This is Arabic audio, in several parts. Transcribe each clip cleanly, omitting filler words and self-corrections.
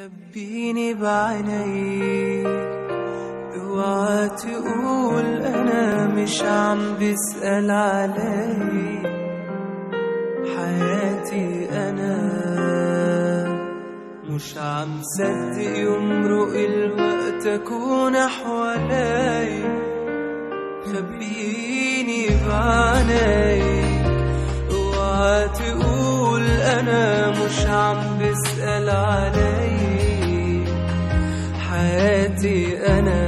خبيني بعينيك، اوعى تقول انا مش عم بسأل عليك. حياتي انا مش عم صدق يمرق الوقت اكون حواليك. خبيني بعينيك، اوعى تقول انا مش عم بسأل عليك. حياتي انا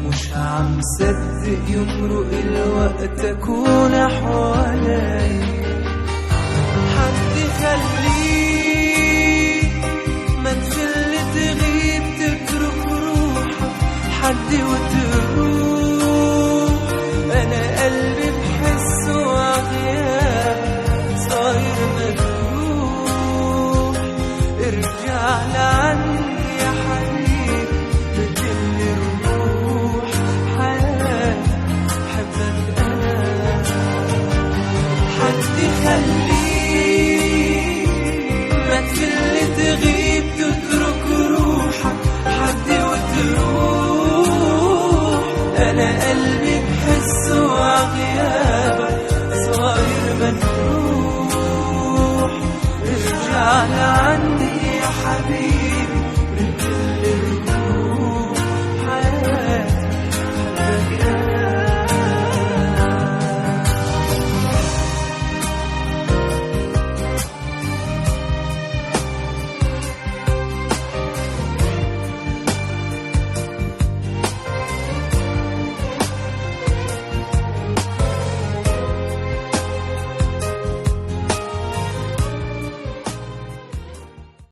مش عم صدق يمرق الوقت اكون حواليك. حد خليك ما تخل تغيب تترك روحك، حد وتروح انا قلبي بحسه عغياب صاير مجروح. ارجع لعني يا حبيبي بكل الروح، حياتي بحبك انا. حد خليك ما تفل تغيب تترك روحك، حد وتروح انا قلبي بحسه عغيابك صاير مجروح. ارجع لعني يا حبيبي